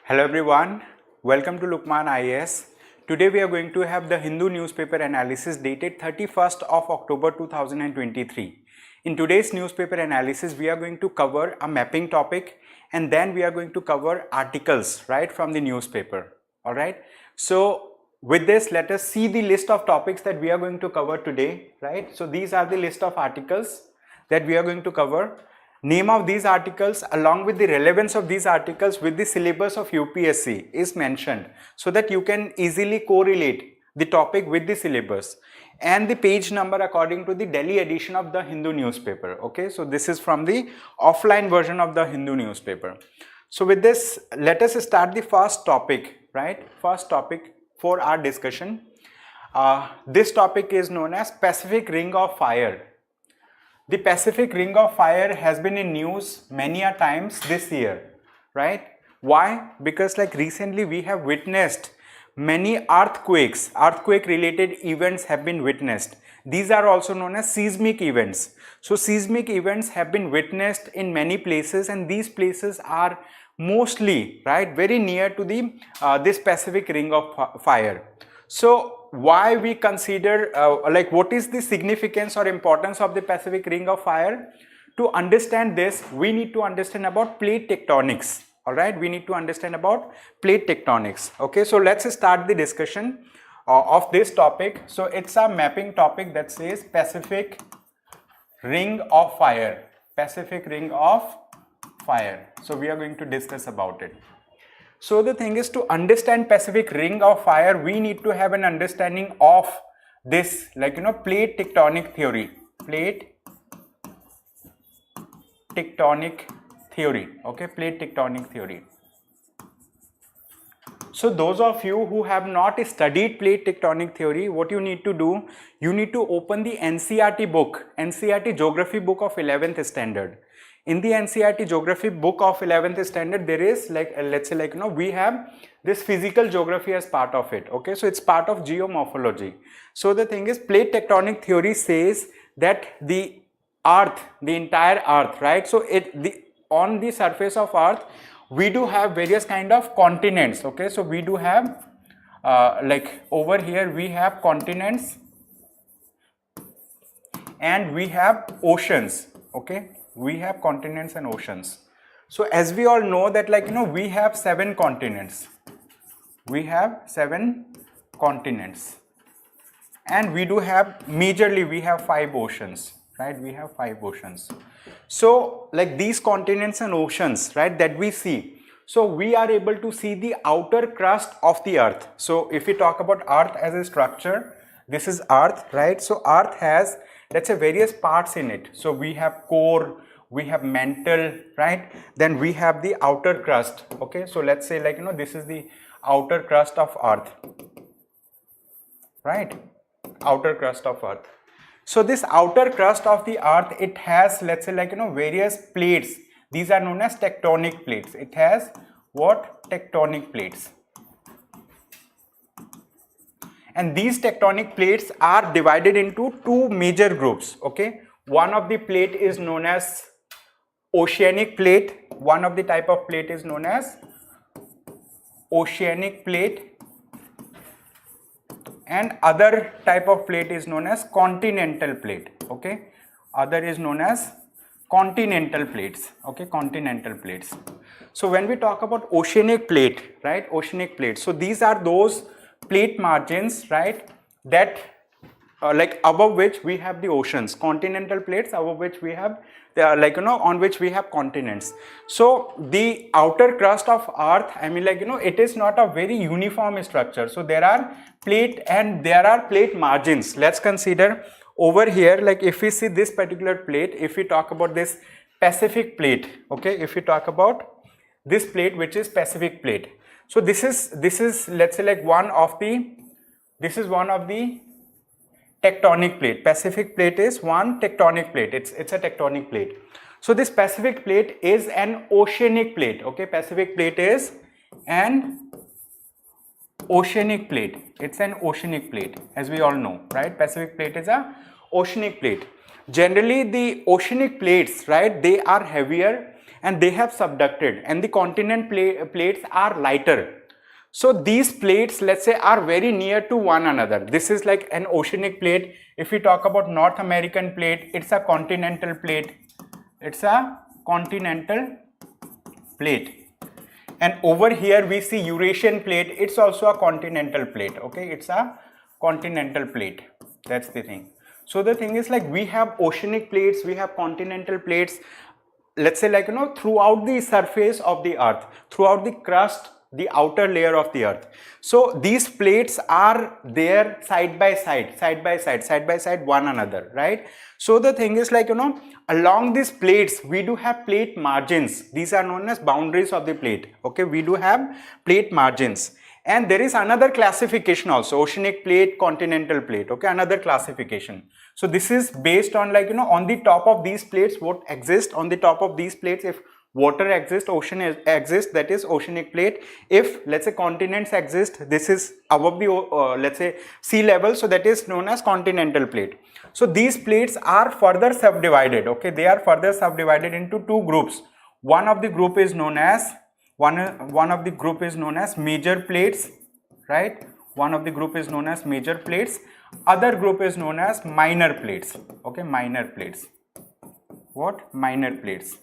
Hello everyone, welcome to Lukmaan IAS. Today we are going to have the Hindu newspaper analysis dated 31st of October 2023. In today's newspaper analysis, we are going to cover a mapping topic and then we are going to cover articles right from the newspaper. Alright, so with this, let us see the list of topics that we are going to cover today. Right, so these are the list of articles that we are going to cover. Name of these articles along with the relevance of these articles with the syllabus of UPSC is mentioned so that you can easily correlate the topic with the syllabus and the page number according to the Delhi edition of the Hindu newspaper. Okay, so this is from the offline version of the Hindu newspaper. So with this, let us start the first topic, right? First topic for our discussion. This topic is known as Pacific Ring of Fire. The Pacific Ring of Fire has been in news many a times this year, right? Why? Because like recently we have witnessed many earthquake related events have been witnessed. These are also known as seismic events. So seismic events have been witnessed in many places and these places are mostly, right, very near to the this Pacific Ring of Fire. So why we consider what is the significance or importance of the Pacific Ring of Fire? To understand this, we need to understand about plate tectonics. All right, we need to understand about plate tectonics. Okay, so let's start the discussion of this topic. So it's a mapping topic that says Pacific Ring of Fire. Pacific Ring of Fire. So we are going to discuss about it. So the thing is, to understand Pacific Ring of Fire, we need to have an understanding of this, plate tectonic theory. Plate tectonic theory. Okay, plate tectonic theory. So those of you who have not studied plate tectonic theory, what you need to do, you need to open the NCERT book, NCERT Geography book of 11th standard. In the NCERT Geography book of 11th standard, there is we have this physical geography as part of it. Okay, so it's part of geomorphology. So the thing is, plate tectonic theory says that the earth, the entire earth, right? So on the surface of earth, we do have various kind of continents. Okay, so we do have over here we have continents and we have oceans. Okay, we have continents and oceans. So as we all know that we have 7 continents. We have 7 continents and we do have majorly we have 5 oceans, right? We have 5 oceans. So these continents and oceans, right, that we see, so we are able to see the outer crust of the earth. So if we talk about earth as a structure, this is earth, right? So earth has, let's say, various parts in it. So we have core, we have mantle, right? Then we have the outer crust. Okay, so let's say this is the outer crust of earth, right? Outer crust of earth. So this outer crust of the earth, it has, let's say, various plates. These are known as tectonic plates. It has what? Tectonic plates. And these tectonic plates are divided into 2 major groups. Okay, one of the plate is known as oceanic plate. One of the type of plate is known as oceanic plate, and other type of plate is known as continental plate. Okay, other is known as continental plates. Okay, continental plates. So when we talk about oceanic plate, right, oceanic plate, so these are those plate margins, right, that above which we have the oceans. Continental plates above which we have on which we have continents. So the outer crust of earth, it is not a very uniform structure. So there are plate and there are plate margins. Let's consider over here, if we see this particular plate, if we talk about this Pacific plate, okay, if we talk about this plate which is Pacific plate, so this is let's say one of the tectonic plate. Pacific plate is one tectonic plate. It's a tectonic plate. So this Pacific plate is an oceanic plate. Okay, Pacific plate is an oceanic plate. It's an oceanic plate, as we all know, right? Pacific plate is a oceanic plate. Generally the oceanic plates, right, they are heavier and they have subducted, and the continent plates are lighter. So these plates, let's say, are very near to one another. This is like an oceanic plate. If we talk about North American plate, it's a continental plate. It's a continental plate. And over here we see Eurasian plate. It's also a continental plate. Okay, it's a continental plate. That's the thing. So the thing is, like, we have oceanic plates, we have continental plates, let's say, like, throughout the surface of the earth, throughout the crust, the outer layer of the earth. So these plates are there side by side one another, right? So the thing is, like, along these plates we do have plate margins. These are known as boundaries of the plate. Okay, we do have plate margins. And there is another classification also, oceanic plate, continental plate. Okay, another classification. So this is based on, like, on the top of these plates, what exists on the top of these plates. If water exists, ocean exists, that is oceanic plate. If, let's say, continents exist, this is above the let's say, sea level, so that is known as continental plate. So these plates are further subdivided. Okay, they are further subdivided into two groups. One of the group is known as major plates, right? One of the group is known as major plates. Other group is known as minor plates. Okay, minor plates. What? Minor plates.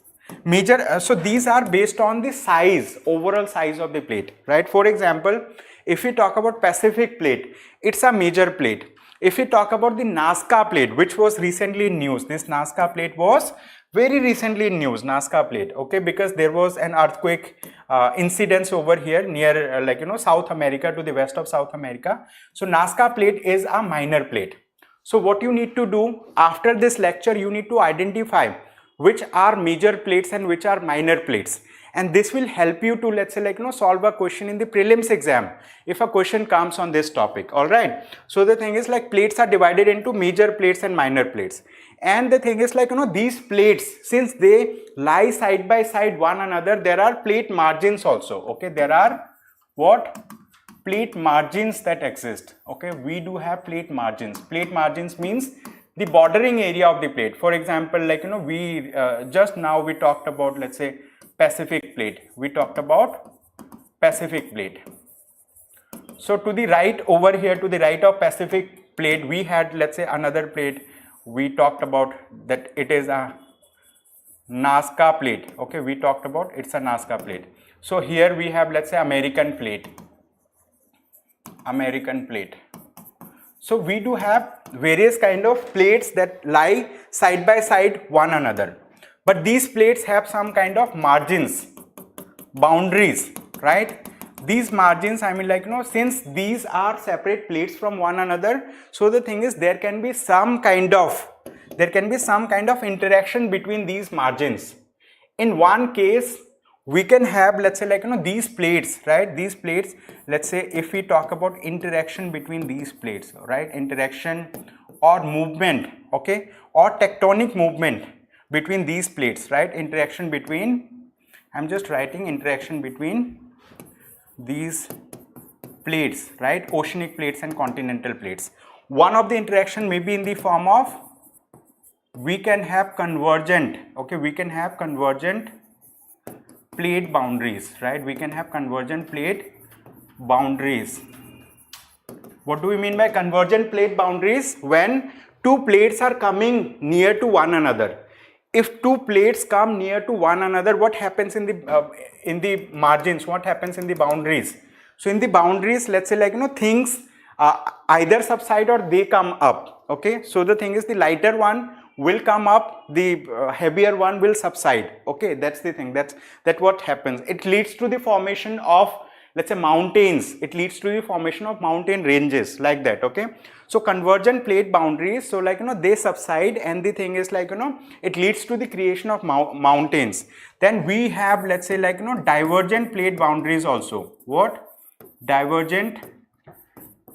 Major, so these are based on the size, overall size of the plate, right? For example, if we talk about Pacific plate, it's a major plate. If we talk about the Nazca plate, which was recently in news, this Nazca plate was very recently in news, Nazca plate, okay, because there was an earthquake incidence over here near South America, to the west of South America. So Nazca plate is a minor plate. So what you need to do after this lecture, you need to identify which are major plates and which are minor plates, and this will help you to, let's say, solve a question in the prelims exam if a question comes on this topic. All right, so the thing is, like, plates are divided into major plates and minor plates. And the thing is, like, these plates, since they lie side by side one another, there are plate margins also. Okay, there are what? Plate margins that exist. Okay, we do have plate margins. Plate margins means the bordering area of the plate. For example, like, we just now we talked about, let's say, Pacific plate. We talked about Pacific plate. So to the right, over here, to the right of Pacific plate, we had, let's say, another plate. We talked about that it is a Nazca plate. Okay, we talked about it's a Nazca plate. So here we have, let's say, American plate. American plate. So we do have various kind of plates that lie side by side one another. But these plates have some kind of margins, boundaries, right? These margins, I mean, like, since these are separate plates from one another, so the thing is, there can be some kind of interaction between these margins. In one case, we can have, let's say, like, these plates, right? These plates, let's say, if we talk about interaction between these plates, right? Interaction or movement, okay, or tectonic movement between these plates, right? Interaction between, I'm just writing interaction between these plates, right? Oceanic plates and continental plates. One of the interaction may be in the form of, we can have convergent, okay, we can have convergent plate boundaries, right? We can have convergent plate boundaries. What do we mean by convergent plate boundaries? When two plates are coming near to one another. If two plates come near to one another, what happens in the margins? What happens in the boundaries? So in the boundaries, let's say, like, things either subside or they come up. Okay, so the thing is, the lighter one will come up, the heavier one will subside. Okay, that's the thing. That's what happens. It leads to the formation of, let's say, mountains. It leads to the formation of mountain ranges, like that. Okay, so convergent plate boundaries, so, like, they subside, and the thing is, like, it leads to the creation of mountains. Then we have, let's say, like, divergent plate boundaries also. What? Divergent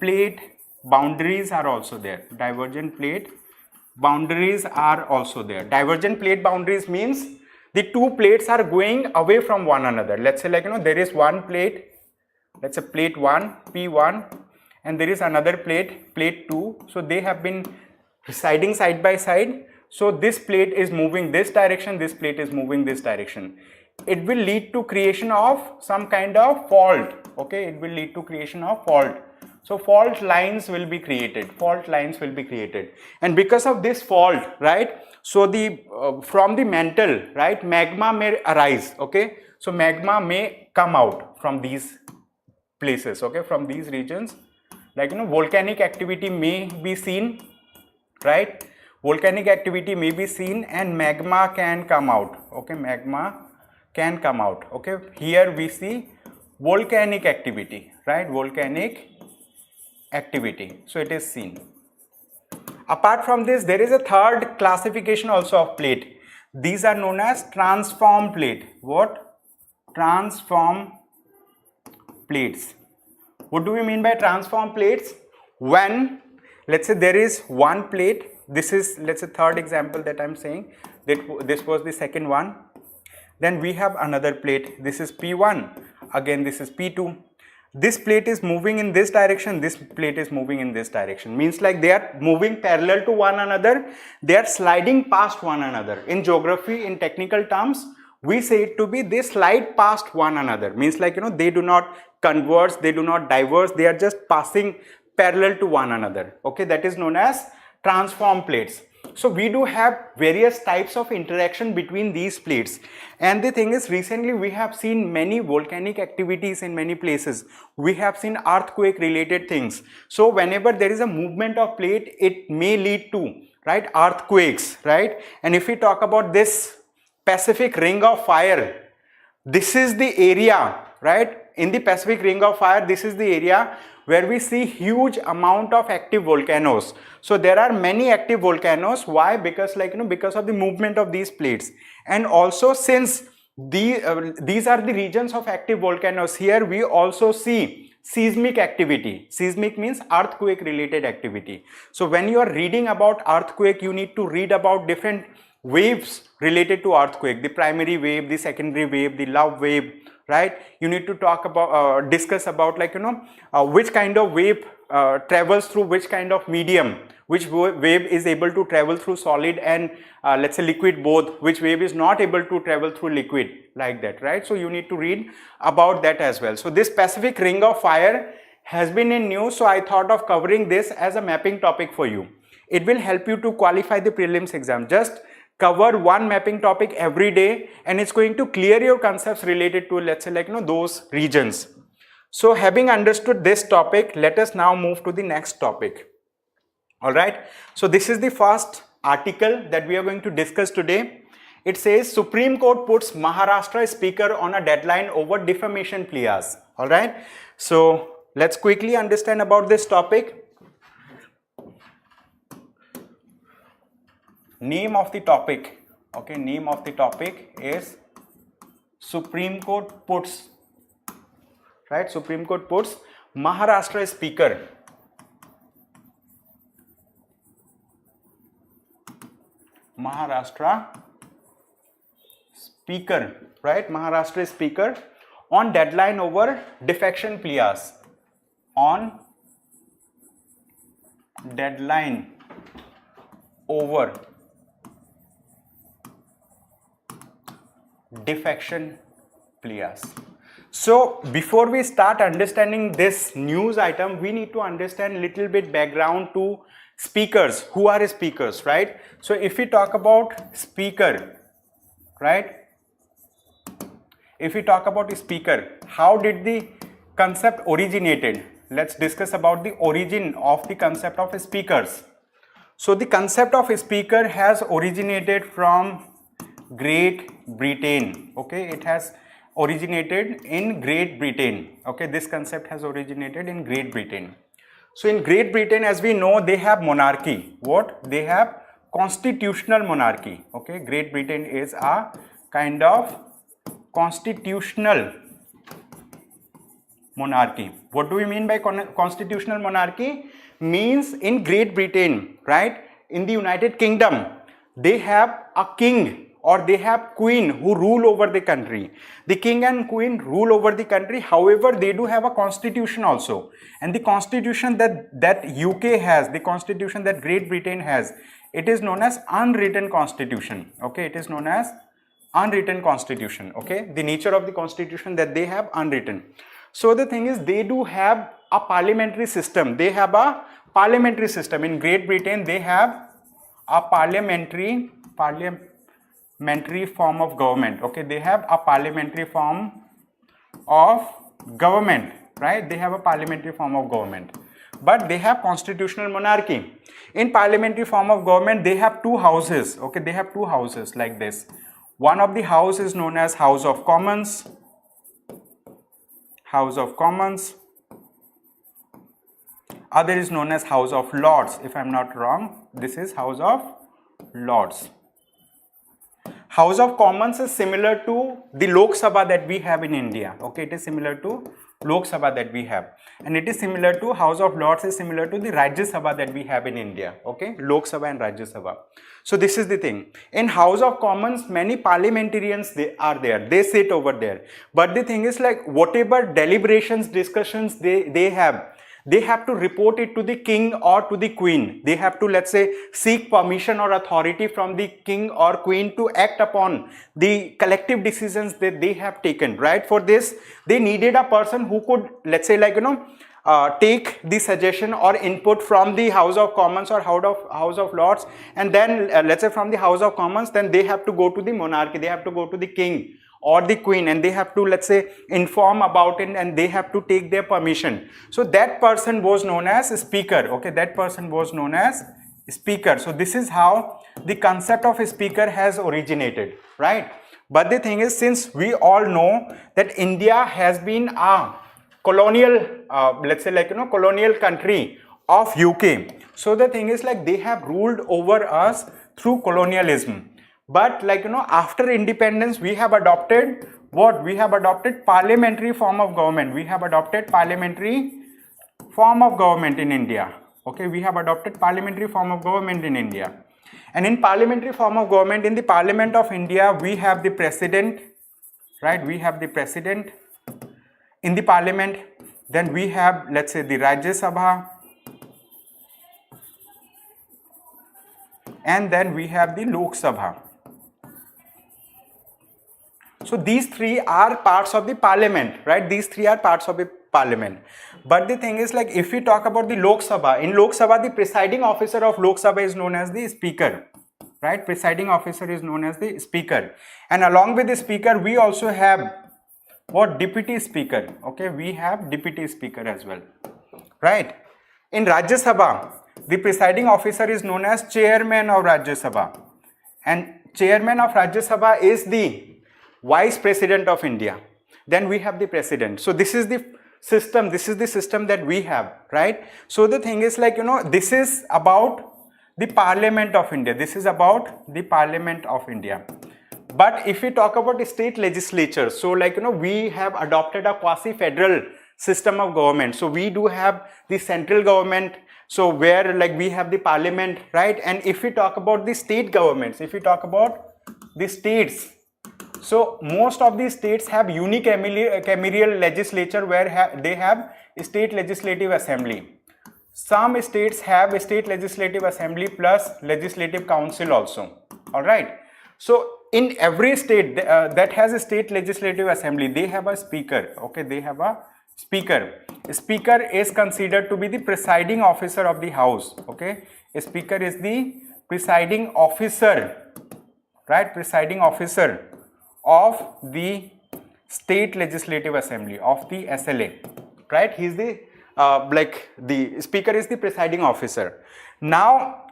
plate boundaries are also there. Divergent plate boundaries are also there. Divergent plate boundaries means the two plates are going away from one another. Let's say, like, there is one plate, let's say plate 1, P1, and there is another plate, plate 2. So they have been residing side by side, So this plate is moving this direction, this plate is moving this direction. It will lead to creation of some kind of fault. Okay, it will lead to creation of fault. So fault lines will be created. Fault lines will be created, and because of this fault, right? So the from the mantle, right, magma may arise. Okay, so magma may come out from these places. Okay, from these regions, like volcanic activity may be seen, right? Volcanic activity may be seen, and magma can come out. Okay, magma can come out. Okay, here we see volcanic activity, right? Volcanic activity, so it is seen. Apart from this, there is a third classification also of plate. These are known as transform plate. What? Transform plates. What do we mean by transform plates? When, let's say, there is one plate, this is, let's say, third example that I'm saying, that this was the second one. Then we have another plate, this is P1, again this is P2. This plate is moving in this direction, this plate is moving in this direction. Means like they are moving parallel to one another, they are sliding past one another. In geography, in technical terms, we say it to be they slide past one another. Means like, they do not converge, they do not diverge, they are just passing parallel to one another. Okay, that is known as transform plates. So we do have various types of interaction between these plates, and the thing is, recently we have seen many volcanic activities in many places. We have seen earthquake related things. So whenever there is a movement of plate, it may lead to, right, earthquakes, right? And if we talk about this Pacific Ring of Fire, this is the area, right? In the Pacific Ring of Fire, this is the area where we see huge amount of active volcanoes. So there are many active volcanoes. Why? Because because of the movement of these plates. And also, since these are the regions of active volcanoes, here we also see seismic activity. Seismic means earthquake related activity. So when you are reading about earthquake, you need to read about different waves related to earthquake, the primary wave, the secondary wave, the love wave, right? You need to talk about, discuss about which kind of wave travels through which kind of medium, which wave is able to travel through solid and let's say liquid both, which wave is not able to travel through liquid, like that, right? So you need to read about that as well. So this Pacific Ring of Fire has been in news, so I thought of covering this as a mapping topic for you. It will help you to qualify the prelims exam. Just cover one mapping topic every day, and it's going to clear your concepts related to, let's say, those regions. So having understood this topic, let us now move to the next topic. All right, so this is the first article that we are going to discuss today. It says Supreme Court puts Maharashtra Speaker on a deadline over defamation pleas. All right, so let's quickly understand about this topic. Name of the topic, okay, name of the topic is Supreme Court puts, right, Supreme Court puts Maharashtra Speaker right, Maharashtra Speaker on deadline over defection pleas, on deadline over defection pleas. So before we start understanding this news item, we need to understand a little bit background to speakers. Who are speakers, right? So if we talk about speaker, right, if we talk about speaker, how did the concept originated? Let's discuss about the origin of the concept of speakers. So the concept of speaker has originated from Great Britain. Okay, it has originated in Great Britain. Okay, this concept has originated in Great Britain. So in Great Britain, as we know, they have monarchy. What? They have constitutional monarchy. Okay, Great Britain is a kind of constitutional monarchy. What do we mean by constitutional monarchy? Means in Great Britain, right, in the United Kingdom, they have a king or they have queen who rule over the country. The king and queen rule over the country. However, they do have a constitution also, and the constitution that UK has, the constitution that Great Britain has, It is known as unwritten constitution. Okay, it is known as unwritten constitution. Okay, the nature of the constitution that they have unwritten. So the thing is, they do have a parliamentary system. They have a parliamentary system. In Great Britain, they have a parliamentary form of government. Okay, they have a parliamentary form of government, right? They have a parliamentary form of government, but they have constitutional monarchy. In parliamentary form of government, they have two houses. Okay, they have two houses like this. One of the house is known as House of Commons. House of Commons. Other is known as House of Lords. If I am not wrong, this is House of Lords. House of Commons is similar to the Lok Sabha that we have in India. Okay, it is similar to Lok Sabha that we have, and it is similar to House of Lords is similar to the Rajya Sabha that we have in India. Okay, Lok Sabha and Rajya Sabha. So this is the thing. In House of Commons, many parliamentarians they are there. They sit over there. But the thing is, like, whatever deliberations, discussions they have to report it to the king or to the queen. They have to, let's say, seek permission or authority from the king or queen to act upon the collective decisions that they have taken, right? For this, they needed a person who could, let's say, like, take the suggestion or input from the House of Commons or House of Lords, and then let's say from the House of Commons, then they have to go to the monarchy, they have to go to the king or the queen, and they have to, let's say, inform about it, and they have to take their permission. So that person was known as speaker. Okay, that person was known as speaker. So this is how the concept of a speaker has originated, right? But the thing is, since we all know that India has been a colonial, let's say, like, colonial country of UK. So the thing is, like, they have ruled over us through colonialism. But, like, after independence, we have adopted what? We have adopted parliamentary form of government. We have adopted parliamentary form of government in India. Okay, we have adopted parliamentary form of government in India. And in parliamentary form of government, in the Parliament of India, we have the president, right? We have the president in the parliament. Then we have, let's say, the Rajya Sabha. And then we have the Lok Sabha. So these three are parts of the parliament, right? These three are parts of the parliament. But the thing is, like, if we talk about the Lok Sabha, in Lok Sabha, the presiding officer of Lok Sabha is known as the speaker, right? Presiding officer is known as the speaker. And along with the speaker, we also have what? Deputy speaker. Okay, we have deputy speaker as well, right? In Rajya Sabha, the presiding officer is known as chairman of Rajya Sabha. And chairman of Rajya Sabha is the Vice President of India. Then we have the President. So this is the system. This is the system that we have, right? So the thing is, like, this is about the Parliament of India. This is about the Parliament of India. But if we talk about the state legislature, so, like, we have adopted a quasi-federal system of government. So we do have the central government, so where, like, we have the parliament, right? And if we talk about the state governments, if we talk about the states, so most of these states have unicameral legislature where they have state legislative assembly. Some states have a state legislative assembly plus legislative council also. All right. So in every state that has a state legislative assembly, they have a speaker. Okay, they have a speaker. A speaker is considered to be the presiding officer of the house. Okay, a speaker is the presiding officer, right? Presiding officer of the state legislative assembly, of the SLA, right? He is the like, the speaker is the presiding officer. Now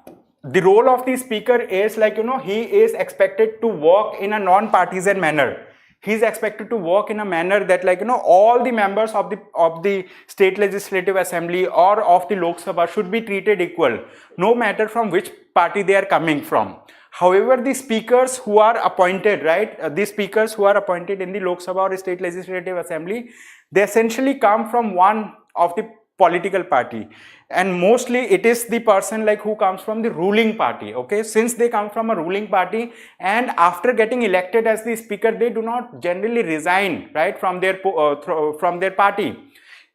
the role of the speaker is, like, he is expected to work in a non-partisan manner. He is expected to work in a manner that, like, all the members of the state legislative assembly or of the Lok Sabha should be treated equal, no matter from which party they are coming from. However, the speakers who are appointed, right, the speakers who are appointed in the Lok Sabha or state legislative assembly, they essentially come from one of the political party, and mostly it is the person, like, who comes from the ruling party. Okay, since they come from a ruling party, and after getting elected as the speaker, they do not generally resign, right, from their party.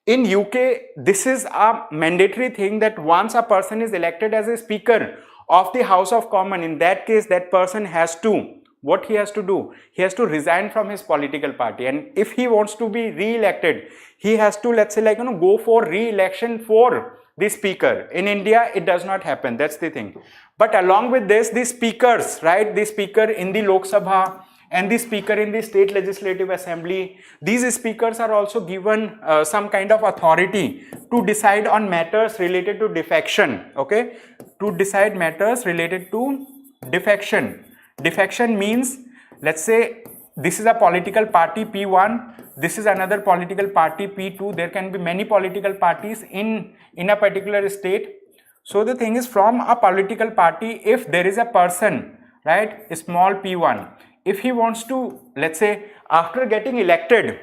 In UK, this is a mandatory thing that once a person is elected as a speaker of the House of Commons, in that case that person has to, what he has to do, he has to resign from his political party, and if he wants to be re-elected, he has to, let's say, like, go for re-election for the speaker. In India it does not happen, that's the thing. But along with this, the speakers, right, the speaker in the Lok Sabha and the speaker in the state legislative assembly, these speakers are also given some kind of authority to decide on matters related to defection, okay, to decide matters related to defection. Defection means, let's say this is a political party P1, this is another political party P2, there can be many political parties in a particular state. So the thing is, from a political party, if there is a person, right, a small P1, if he wants to, let's say, after getting elected,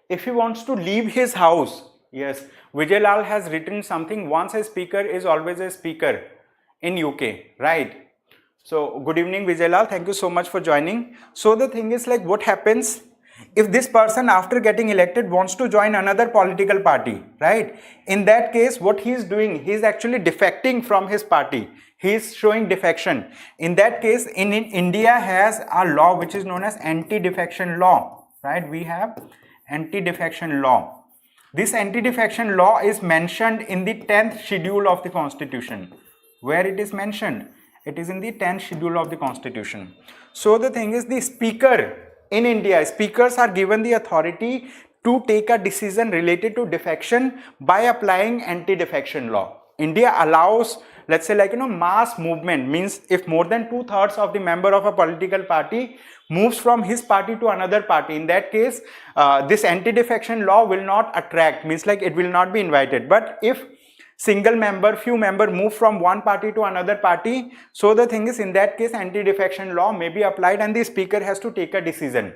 if he wants to leave his house, yes, Vijay Lal has written something, once a speaker is always a speaker in UK, right? So good evening Vijay Lal, thank you so much for joining. So the thing is, like, what happens if this person after getting elected wants to join another political party, right? In that case, what he is doing, he is actually defecting from his party. He is showing defection. In that case, in India has a law which is known as anti-defection law, right? We have anti-defection law. This anti-defection law is mentioned in the 10th schedule of the Constitution. Where it is mentioned? It is in the 10th schedule of the Constitution. So the thing is, the speaker in India, speakers are given the authority to take a decision related to defection by applying anti-defection law. India allows, let's say, like, mass movement, means if more than 2/3 of the member of a political party moves from his party to another party, in that case this anti-defection law will not attract, means like it will not be invited. But if single member, few member move from one party to another party, so the thing is, in that case anti-defection law may be applied and the speaker has to take a decision.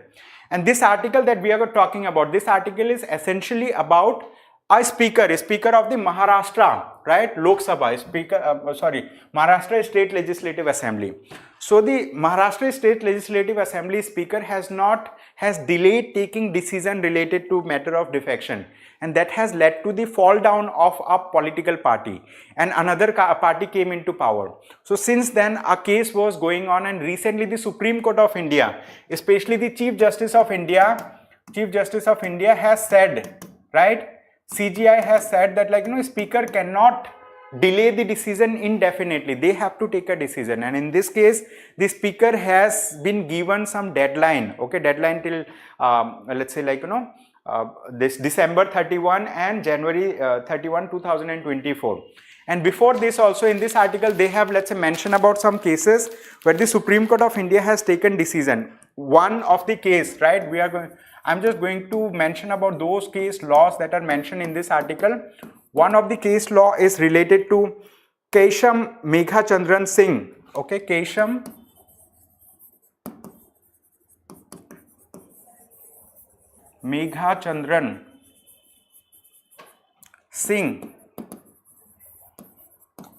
And this article that we are talking about, this article is essentially about a speaker of the Maharashtra, right, Lok Sabha, Maharashtra State Legislative Assembly. So the Maharashtra State Legislative Assembly speaker has delayed taking decision related to matter of defection, and that has led to the fall down of a political party, and another party came into power. So since then a case was going on, and recently the Supreme Court of India, especially the Chief Justice of India has said, right, CJI has said that, like, speaker cannot delay the decision indefinitely, they have to take a decision. And in this case the speaker has been given some deadline, okay, deadline till let's say, like, this December 31 and January 31, 2024. And before this also, in this article they have, let's say, mentioned about some cases where the Supreme Court of India has taken decision. One of the case, right, I'm just going to mention about those case laws that are mentioned in this article. One of the case law is related to Kesham Meghachandran Singh, okay, Kesham Meghachandran Singh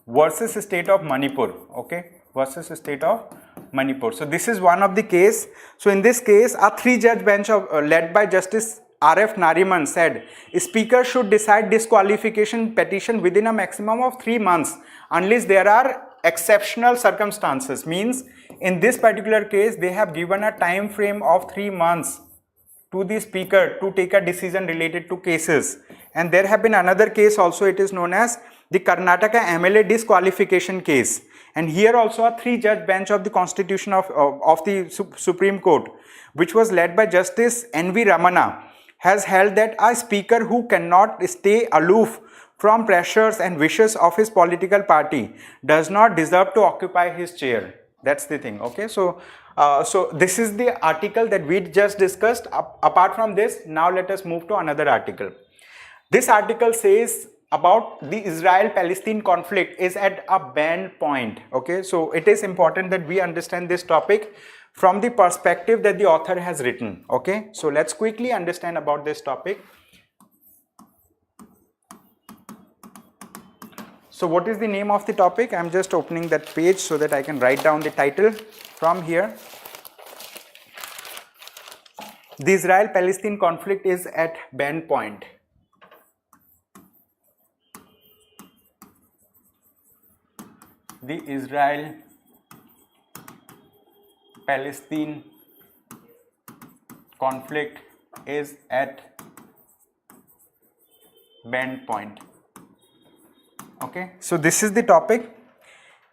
versus state of Manipur, okay, versus state of Manipur. So this is one of the case. So in this case, a 3-judge bench led by Justice R.F. Nariman said speaker should decide disqualification petition within a maximum of 3 months unless there are exceptional circumstances. Means in this particular case they have given a time frame of 3 months to the speaker to take a decision related to cases. And there have been another case also, it is known as the Karnataka MLA disqualification case, and here also a 3-judge bench of the Constitution of the Supreme Court, which was led by Justice N.V. Ramana, has held that a speaker who cannot stay aloof from pressures and wishes of his political party does not deserve to occupy his chair. That's the thing, okay. So so this is the article that we just discussed. Apart from this, now let us move to another article. This article says about the Israel-Palestine conflict is at a bend point, okay. So it is important that we understand this topic from the perspective that the author has written, okay. So let's quickly understand about this topic. So what is the name of the topic? I'm just opening that page so that I can write down the title from here. The Israel-Palestine conflict is at bend point. the Israel-Palestine conflict is at bend point. Okay, so this is the topic.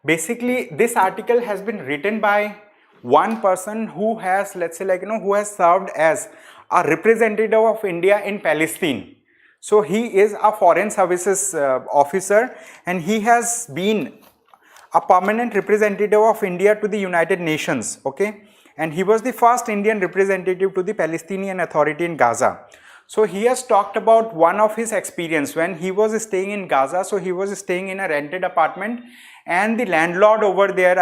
Basically, this article has been written by one person who has, let's say, who has served as a representative of India in Palestine. So he is a foreign services officer, and he has been a permanent representative of India to the United Nations. Okay, and he was the first Indian representative to the Palestinian Authority in Gaza. So he has talked about one of his experience when he was staying in Gaza. So he was staying in a rented apartment, and the landlord over there,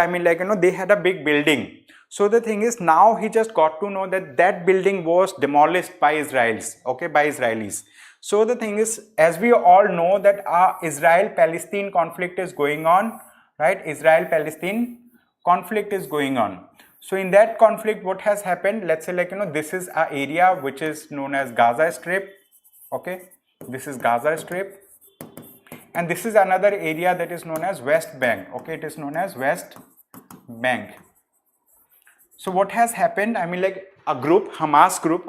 they had a big building. So the thing is, now he just got to know that that building was demolished by Israelis. So the thing is, as we all know that Israel-Palestine conflict is going on, right? Israel-Palestine conflict is going on. So in that conflict, what has happened, let's say this is an area which is known as Gaza Strip. Okay, this is Gaza Strip, and this is another area that is known as West Bank. Okay, it is known as West Bank. So what has happened, a group, Hamas group,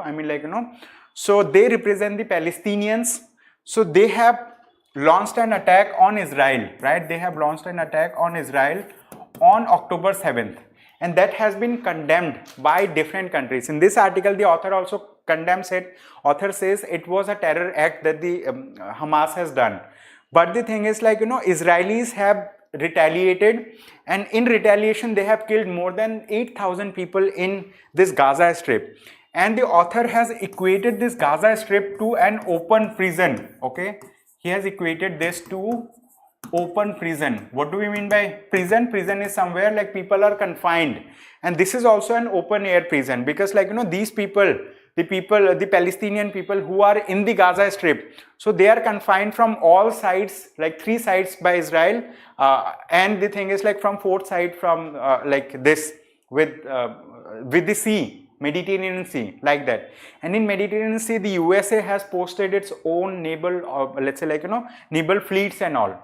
so they represent the Palestinians. So they have launched an attack on Israel, right? They have launched an attack on Israel on October 7th. And that has been condemned by different countries. In this article, the author also condemns it. Author says it was a terror act that the Hamas has done. But the thing is, Israelis have retaliated, and in retaliation, they have killed more than 8,000 people in this Gaza Strip. And the author has equated this Gaza Strip to an open prison. Okay, he has equated this to open prison. What do we mean by prison? Prison is somewhere like people are confined, and this is also an open air prison, because these people, the Palestinian people who are in the Gaza Strip, so they are confined from all sides, like 3 sides by Israel, and the thing is from 4th side from this with the sea, Mediterranean Sea, like that. And in Mediterranean Sea, the USA has posted its own naval, naval fleets and all.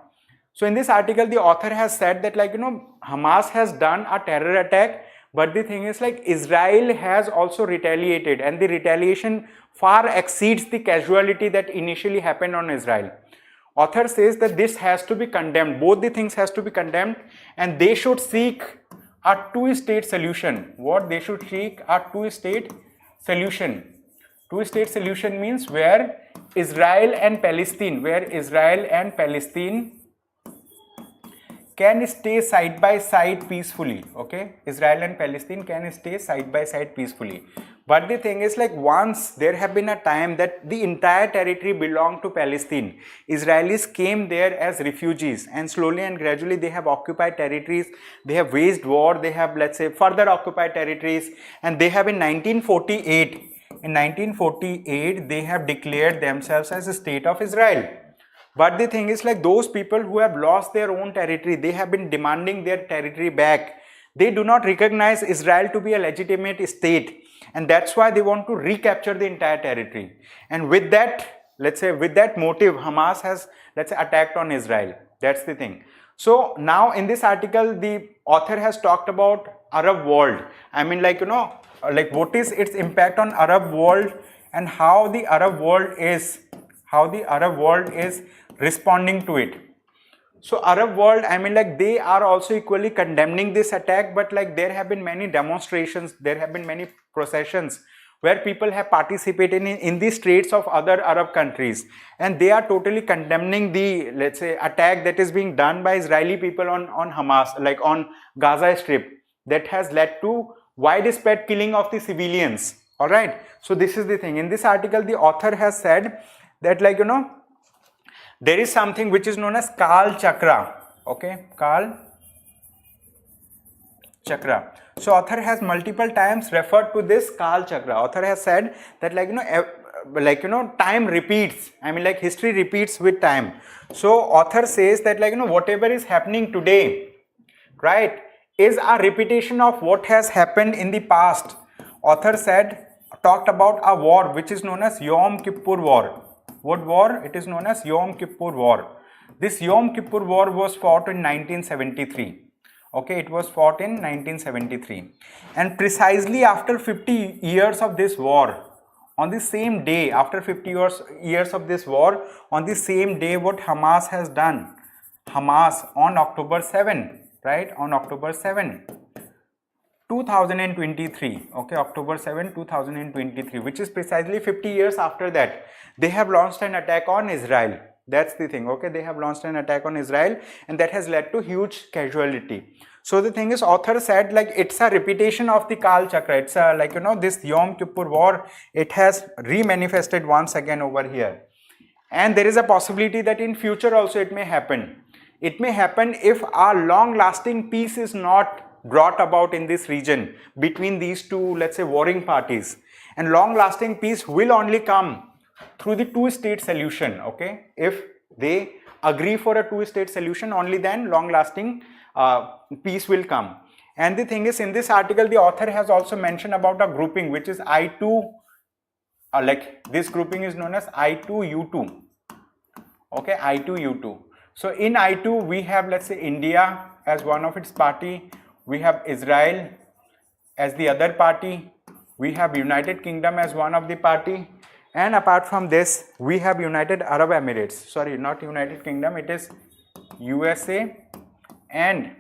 So in this article, the author has said that Hamas has done a terror attack, but the thing is Israel has also retaliated, and the retaliation far exceeds the casualty that initially happened on Israel. Author says that this has to be condemned. Both the things has to be condemned, and they should seek a 2-state solution. What they should seek? A 2-state solution. 2-state solution means where Israel and Palestine can stay side by side peacefully. Okay, Israel and Palestine can stay side by side peacefully. But the thing is once there have been a time that the entire territory belonged to Palestine, Israelis came there as refugees, and slowly and gradually they have occupied territories, they have waged war, they have further occupied territories, and they have in 1948 they have declared themselves as a state of Israel. But the thing is those people who have lost their own territory, they have been demanding their territory back. They do not recognize Israel to be a legitimate state, and that's why they want to recapture the entire territory. And with that, with that motive, Hamas has attacked on Israel. That's the thing. So now in this article, the author has talked about Arab world. What is its impact on Arab world, and how the Arab world is responding to it. So Arab world, they are also equally condemning this attack, but there have been many demonstrations, there have been many processions where people have participated in the streets of other Arab countries, and they are totally condemning the attack that is being done by Israeli people on Hamas, on Gaza Strip, that has led to widespread killing of the civilians. All right, so this is the thing. In this article, the author has said that there is something which is known as Kal Chakra. Okay, Kal Chakra. So author has multiple times referred to this Kal Chakra. Author has said that time repeats. History repeats with time. So author says that whatever is happening today, right, is a repetition of what has happened in the past. Author talked about a war which is known as Yom Kippur War. What war? It is known as Yom Kippur War. This Yom Kippur War was fought in 1973. Okay, it was fought in 1973, and precisely after 50 years of this war, on the same day, after 50 years of this war, on the same day, what Hamas has done, Hamas on October 7, right, on October 7, 2023, okay, October 7, 2023, which is precisely 50 years after that, they have launched an attack on Israel. That's the thing, okay, they have launched an attack on Israel, and that has led to huge casualty. So the thing is, author said, like, it's a repetition of the Kal Chakra. It's a, like, you know, this Yom Kippur war, it has re-manifested once again over here. And there is a possibility that in future also it may happen. It may happen if a long-lasting peace is not brought about in this region between these two, let's say, warring parties. And long-lasting peace will only come through the two-state solution, okay? If they agree for a two-state solution, only then long-lasting peace will come. And the thing is, in this article, the author has also mentioned about a grouping which is I2, like this grouping is known as I2U2, okay, I2U2. So in I2, we have, let's say, India as one of its party, we have Israel as the other party, we have United Kingdom as one of the party, and apart from this, we have United Arab Emirates, sorry, not United Kingdom, it is USA and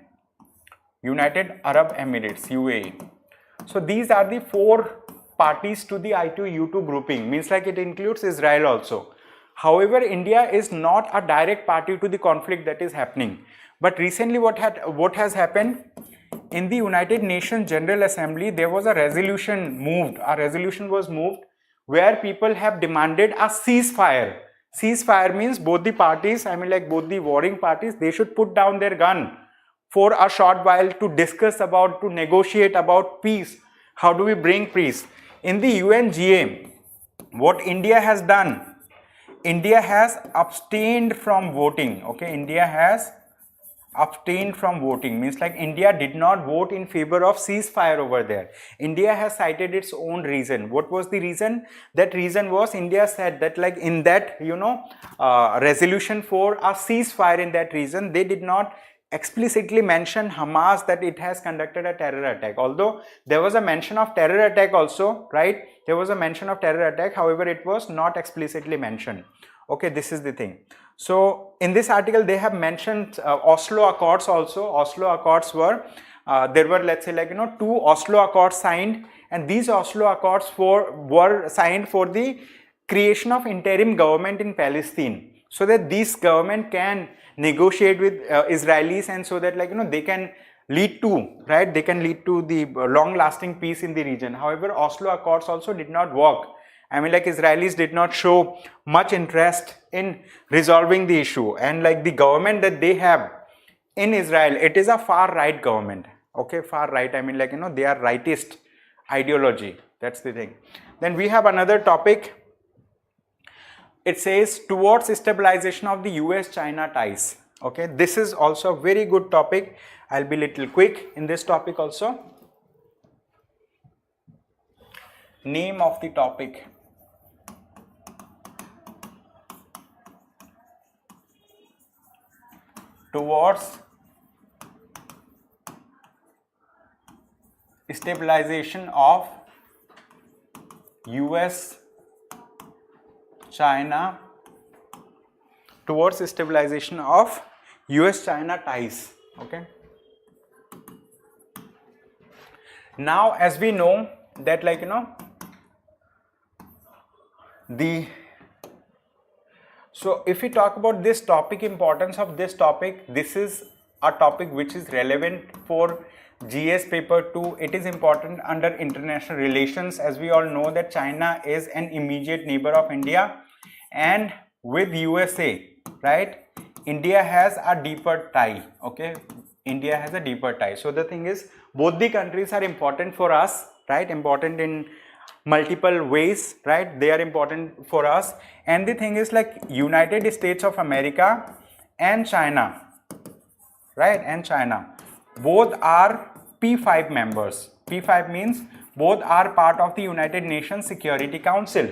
United Arab Emirates, UAE. So these are the four parties to the I2U2 grouping, means like it includes Israel also. However, India is not a direct party to the conflict that is happening. But recently what has happened, in the United Nations General Assembly, there was a resolution was moved where people have demanded a ceasefire. Ceasefire means both the parties, I mean like both the warring parties, they should put down their gun for a short while to discuss about, to negotiate about peace. How do we bring peace? In the UNGA, what India has done, India has abstained from voting, okay, India has abstained from voting, means like India did not vote in favor of ceasefire over there. India has cited its own reason. What was the reason? That reason was, India said that, like, in that, you know, resolution for a ceasefire, in that reason, they did not explicitly mention Hamas, that it has conducted a terror attack, although there was a mention of terror attack also, right? There was a mention of terror attack, however, it was not explicitly mentioned. Okay, this is the thing. So in this article, they have mentioned Oslo Accords also. Oslo Accords were, there were, let's say, like, you know, 2 Oslo Accords signed, and these Oslo Accords were signed for the creation of interim government in Palestine, so that this government can negotiate with Israelis, and so that, like, you know, they can lead to, right, they can lead to the long-lasting peace in the region. However, Oslo Accords also did not work. I mean, like, Israelis did not show much interest in resolving the issue, and like the government that they have in Israel, it is a far right government, okay, far right, I mean, like, you know, they are rightist ideology, that's the thing. Then we have another topic. It says towards stabilization of the U.S. China ties. Okay, this is also a very good topic. I'll be little quick in this topic also. Name of the topic. Towards stabilization of U.S. China, towards stabilization of US China ties. Okay, now as we know that, like, you know, so if we talk about this topic, importance of this topic, this is a topic which is relevant for GS paper 2. It is important under international relations, as we all know that China is an immediate neighbor of India, and with USA, right, India has a deeper tie. Okay, India has a deeper tie. So the thing is, both the countries are important for us, right, important in multiple ways, right, they are important for us. And the thing is, like, United States of America and China, right, and China, both are P5 members. P5 means both are part of the United Nations Security Council.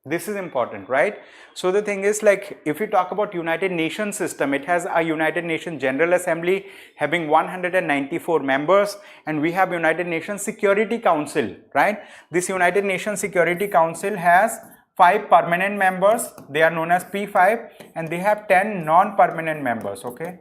This is important, right? So the thing is, like, if we talk about United Nations system, it has a United Nations General Assembly having 194 members, and we have United Nations Security Council, right? This United Nations Security Council has 5 permanent members, they are known as P5, and they have 10 non-permanent members, okay?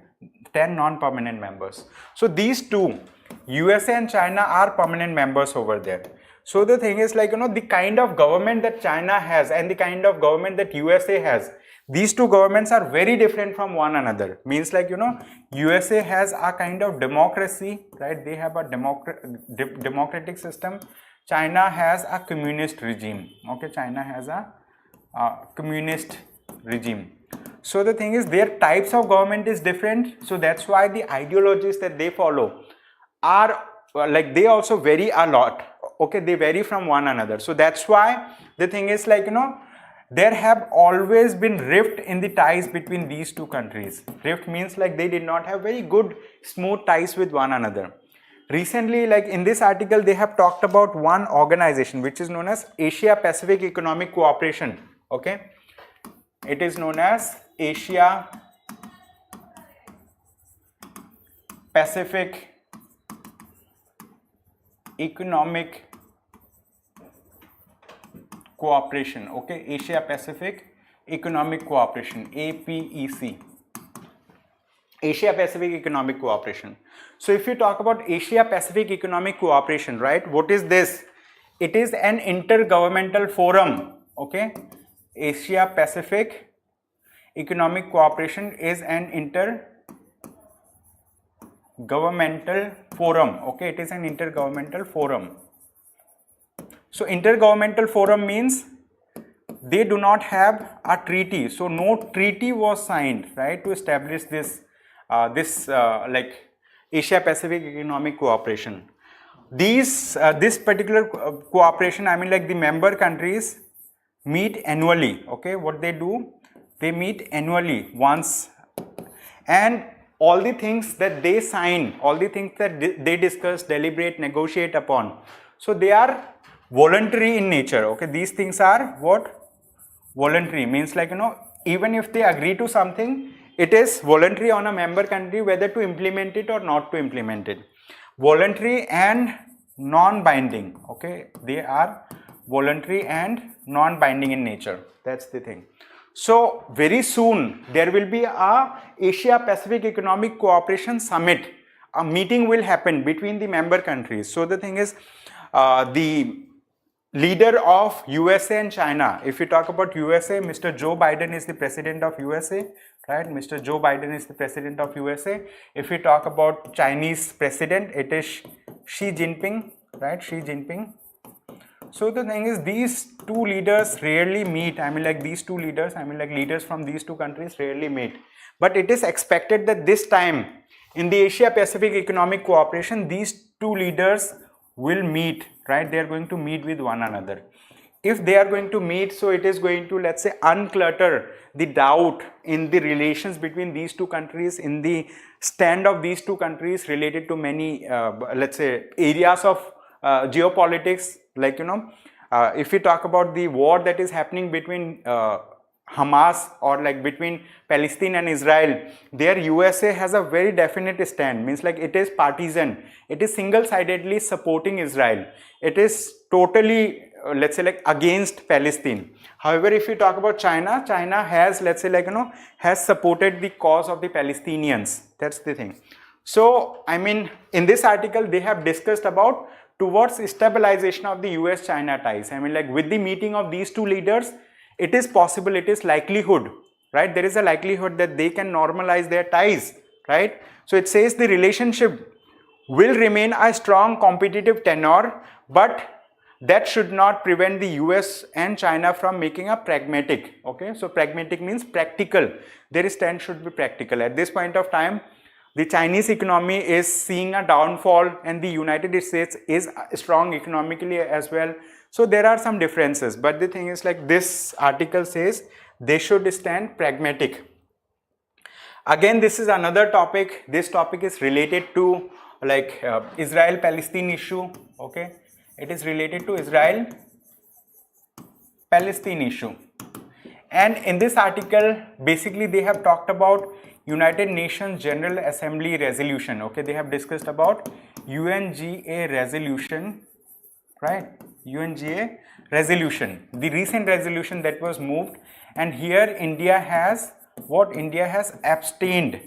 10 non-permanent members. So these two, USA and China, are permanent members over there. So the thing is, like, the kind of government that China has and the kind of government that USA has, these two governments are very different from one another. Means, like, USA has a kind of democracy, right? They have a democratic system. China has a communist regime, okay? China has a communist regime. So the thing is, their types of government is different. So that's why the ideologies that they follow are, like, they also vary a lot. Okay, they vary from one another. So that's why the thing is, like, there have always been rift in the ties between these two countries. Rift means, like, they did not have very good smooth ties with one another. Recently, like, in this article, they have talked about one organization which is known as Asia Pacific Economic Cooperation. Okay, it is known as Asia Pacific Economic Cooperation, okay? Asia Pacific Economic Cooperation, APEC, Asia Pacific Economic Cooperation. So if you talk about Asia Pacific Economic Cooperation, right, what is this? It is an intergovernmental forum, okay? Asia Pacific Economic Cooperation is an intergovernmental forum, okay? It is an intergovernmental forum. So intergovernmental forum means they do not have a treaty. So no treaty was signed, right, to establish this like Asia Pacific Economic Cooperation. This particular cooperation, I mean, like, the member countries meet annually, okay? What they do, they meet annually once, and all the things that they sign, all the things that they discuss, deliberate, negotiate upon, so they are voluntary in nature, okay? These things are what? Voluntary means, like, even if they agree to something, it is voluntary on a member country whether to implement it or not to implement it. Voluntary and non-binding, okay? They are voluntary and non-binding in nature. That's the thing. So very soon there will be a Asia Pacific Economic Cooperation Summit. A meeting will happen between the member countries. So the thing is, the leader of USA and China, if you talk about USA, Mr. Joe Biden is the president of USA, right? Mr. Joe Biden is the president of USA. If we talk about Chinese president, it is Xi Jinping, right? Xi Jinping. So the thing is, these two leaders rarely meet. I mean, like, these two leaders, I mean, like, leaders from these two countries rarely meet. But it is expected that this time in the Asia Pacific Economic Cooperation, these two leaders will meet, right? They are going to meet with one another. If they are going to meet, so it is going to, let's say, unclutter the doubt in the relations between these two countries, in the stand of these two countries related to many, let's say, areas of geopolitics. Like, if we talk about the war that is happening between Hamas, or like between Palestine and Israel, there USA has a very definite stand. Means, like, it is partisan, it is single-sidedly supporting Israel, it is totally, let's say, like, against Palestine. However, if you talk about China, China has, let's say, like, has supported the cause of the Palestinians. That's the thing. So I mean, in this article they have discussed about towards stabilization of the US China ties. I mean, like, with the meeting of these two leaders, it is possible, it is likelihood, right? There is a likelihood that they can normalize their ties, right? So it says the relationship will remain a strong competitive tenor, but that should not prevent the US and China from making a pragmatic, okay? So pragmatic means practical. Their stand should be practical. At this point of time, the Chinese economy is seeing a downfall and the United States is strong economically as well. So there are some differences, but the thing is, like, this article says they should stand pragmatic. Again, this is another topic. This topic is related to, like, Israel-Palestine issue, okay? It is related to Israel Palestine issue. And in this article, basically they have talked about United Nations General Assembly resolution. Okay, they have discussed about UNGA resolution, right? UNGA resolution, the recent resolution that was moved, and here India has what? India has abstained.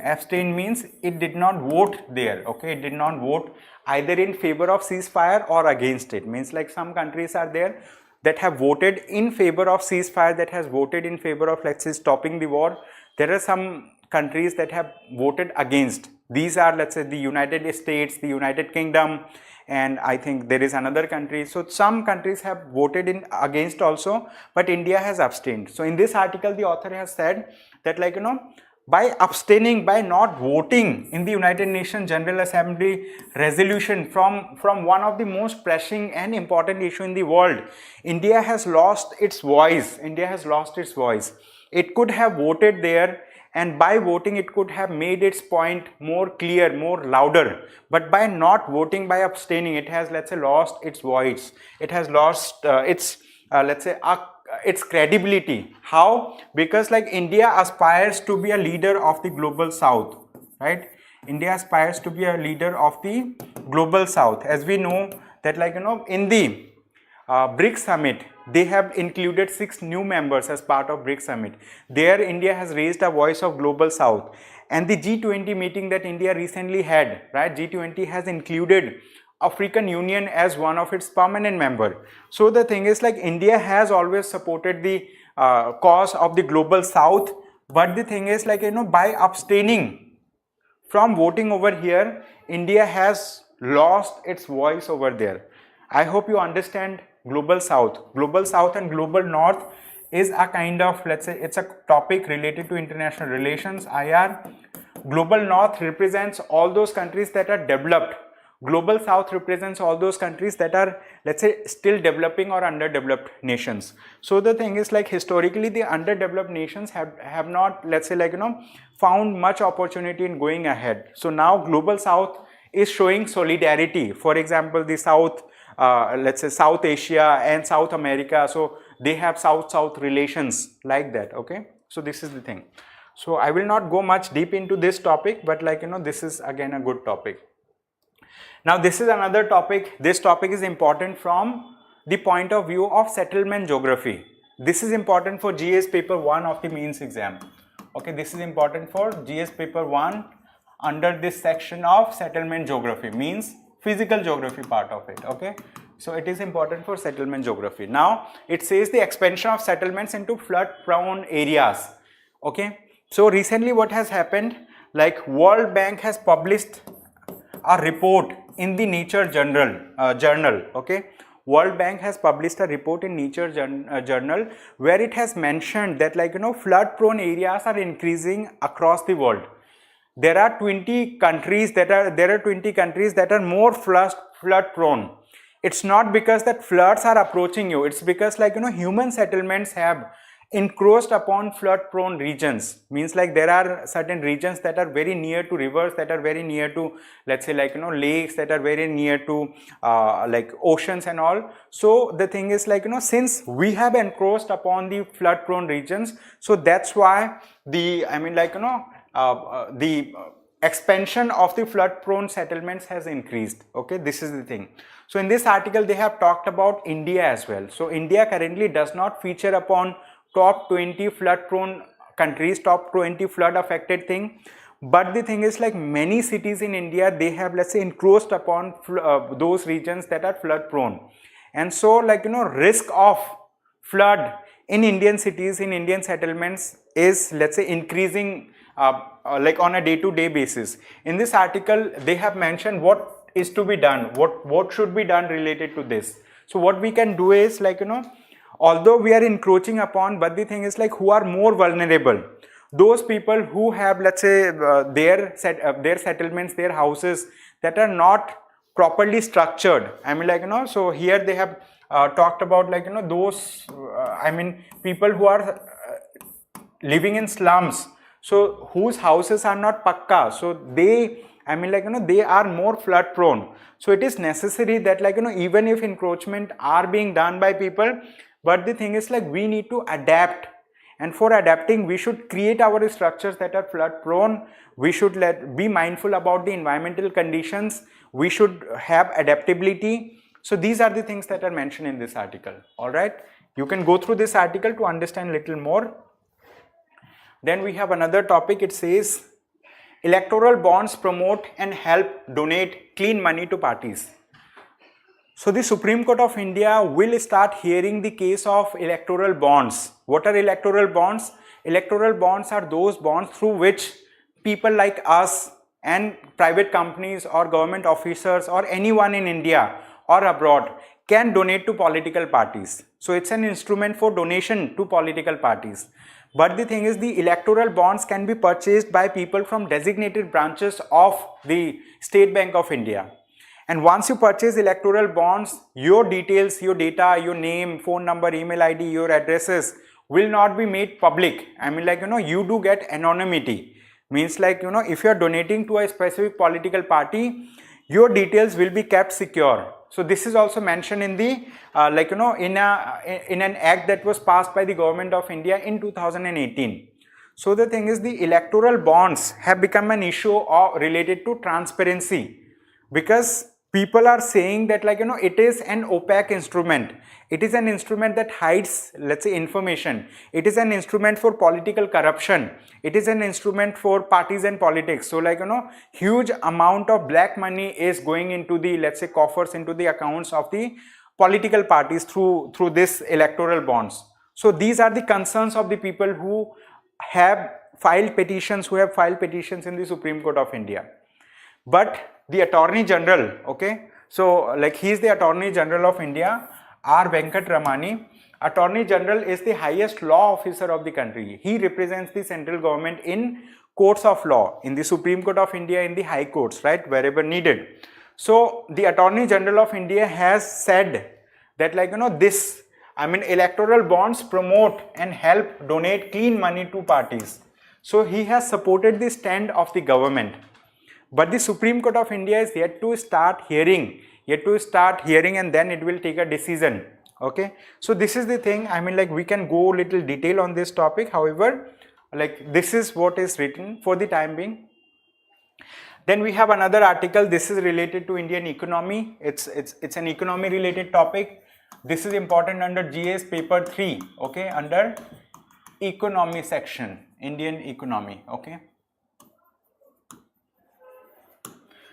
Abstain means it did not vote there. Okay, it did not vote either in favor of ceasefire or against it. Means like some countries are there that have voted in favor of ceasefire, that has voted in favor of, let's say, stopping the war. There are some countries that have voted against. These are, let's say, the United States, the United Kingdom, and I think there is another country. So some countries have voted in against also, but India has abstained. So in this article, the author has said that, like, by abstaining, by not voting in the United Nations General Assembly resolution from one of the most pressing and important issue in the world, India has lost its voice. India has lost its voice. It could have voted there, and by voting it could have made its point more clear, more louder, but by not voting, by abstaining, it has, let's say, lost its voice. It has lost its let's say its credibility. How? Because, like, India aspires to be a leader of the global south, right? India aspires to be a leader of the global south. As we know that, like, in the BRICS summit, they have included 6 new members as part of BRICS summit. There India has raised a voice of global south, and the G20 meeting that India recently had, right? G20 has included African Union as one of its permanent member. So the thing is, like, India has always supported the cause of the global south, but the thing is, like, by abstaining from voting over here, India has lost its voice over there. I hope you understand global south. Global south and global north is a kind of, let's say, it's a topic related to international relations, IR. Global north represents all those countries that are developed. Global south represents all those countries that are, let's say, still developing or underdeveloped nations. So the thing is, like, historically the underdeveloped nations have not, let's say, like, found much opportunity in going ahead. So now global south is showing solidarity. For example, the south, let's say, South Asia and South America, so they have south-south relations like that. Okay, so this is the thing. So I will not go much deep into this topic, but, like, this is again a good topic. Now this is another topic. This topic is important from the point of view of settlement geography. This is important for GS paper 1 of the mains exam. Okay, this is important for GS paper 1 under this section of settlement geography, means physical geography part of it. Okay, so it is important for settlement geography. Now it says the expansion of settlements into flood prone areas. Okay, so recently what has happened, like, World Bank has published a report in the Nature journal. Okay, World Bank has published a report in Nature journal where it has mentioned that, like, flood prone areas are increasing across the world. There are 20 countries that are more flood prone. It's not because that floods are approaching you, it's because, like, human settlements have encroached upon flood prone regions. Means, like, there are certain regions that are very near to rivers, that are very near to, let's say, like, lakes, that are very near to like oceans and all. So the thing is, like, since we have encroached upon the flood prone regions, so that's why the, I mean, like, the expansion of the flood prone settlements has increased. Okay, this is the thing. So in this article they have talked about India as well. So India currently does not feature upon top 20 flood prone countries, top 20 flood affected thing, but the thing is, like, many cities in India, they have, let's say, encroached upon those regions that are flood prone, and so, like, risk of flood in Indian cities, in Indian settlements is, let's say, increasing like on a day-to-day basis. In this article they have mentioned what is to be done, what should be done related to this. So what we can do is, like, although we are encroaching upon, but the thing is, like, who are more vulnerable, those people who have, let's say, their settlements, their houses that are not properly structured. I mean, like, so here they have talked about, like, those I mean, people who are living in slums, so whose houses are not pakka, so they, I mean, like, they are more flood prone. So it is necessary that, like, even if encroachment are being done by people, but the thing is like we need to adapt, and for adapting we should create our structures that are flood prone. We should be mindful about the environmental conditions. We should have adaptability. So these are the things that are mentioned in this article. All right, you can go through this article to understand a little more. Then we have another topic. It says electoral bonds promote and help donate clean money to parties. So the Supreme Court of India will start hearing the case of electoral bonds. What are electoral bonds? Electoral bonds are those bonds through which people like us and private companies or government officers or anyone in India or abroad can donate to political parties. So it's an instrument for donation to political parties. But the thing is, the electoral bonds can be purchased by people from designated branches of the State Bank of India. And once you purchase electoral bonds, your details, your data, your name, phone number, email ID, your addresses will not be made public. I mean, like, you do get anonymity. Means like, if you are donating to a specific political party, your details will be kept secure. So this is also mentioned in the, in an act that was passed by the government of India in 2018. So the thing is, the electoral bonds have become an issue related to transparency, because people are saying that, it is an opaque instrument. It is an instrument that hides, let's say, information. It is an instrument for political corruption. It is an instrument for parties and politics. So huge amount of black money is going into the, let's say, coffers, into the accounts of the political parties through this electoral bonds. So these are the concerns of the people who have filed petitions, in the Supreme Court of India. But the Attorney General, okay, so he is the Attorney General of India, R. Venkat Ramani. Attorney General is the highest law officer of the country. He represents the central government in courts of law, in the Supreme Court of India, in the high courts, right, wherever needed. So the Attorney General of India has said that, electoral bonds promote and help donate clean money to parties. So he has supported the stand of the government. But the Supreme Court of India is yet to start hearing, and then it will take a decision. Okay, so this is the thing. We can go little detail on this topic. However, this is what is written for the time being. Then we have another article. This is related to Indian economy. It's an economy related topic. This is important under GS paper 3. Okay, under economy section, Indian economy. Okay.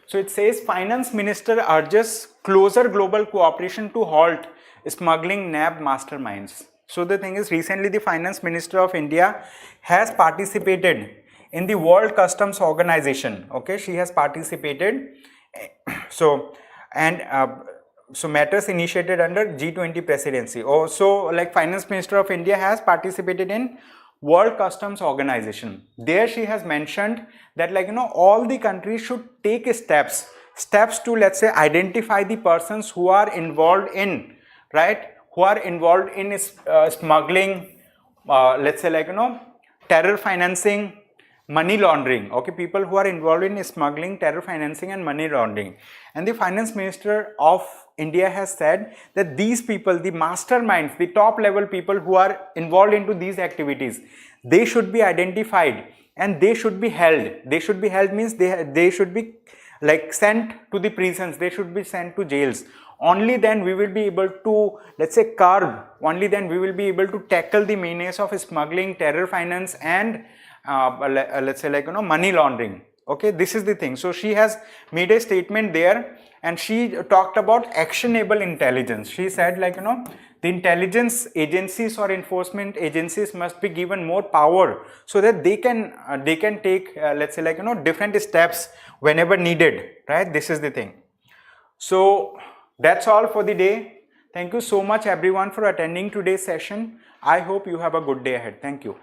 So it says, Finance Minister urges closer global cooperation to halt smuggling NAB masterminds. So the thing is, recently the Finance Minister of India has participated in the World Customs Organization. Okay, she has participated. So matters initiated under G20 presidency. Also, Finance Minister of India has participated in World Customs Organization. There she has mentioned that all the countries should take steps to, let's say, identify the persons who are involved in, smuggling, let's say, terror financing, money laundering. Okay, people who are involved in smuggling, terror financing and money laundering. And the Finance Minister of India has said that these people, the masterminds, the top level people who are involved into these activities, they should be identified and they should be held. They should be held means they should be sent to the prisons, they should be sent to jails. Only then we will be able to, let's say, curb, only then we will be able to tackle the menace of smuggling, terror finance and let's say, money laundering. Okay, this is the thing. So she has made a statement there and she talked about actionable intelligence. She said, the intelligence agencies or enforcement agencies must be given more power so that they can take, let's say, different steps whenever needed, right? This is the thing. So that's all for the day. Thank you so much everyone for attending today's session. I hope you have a good day ahead. Thank you.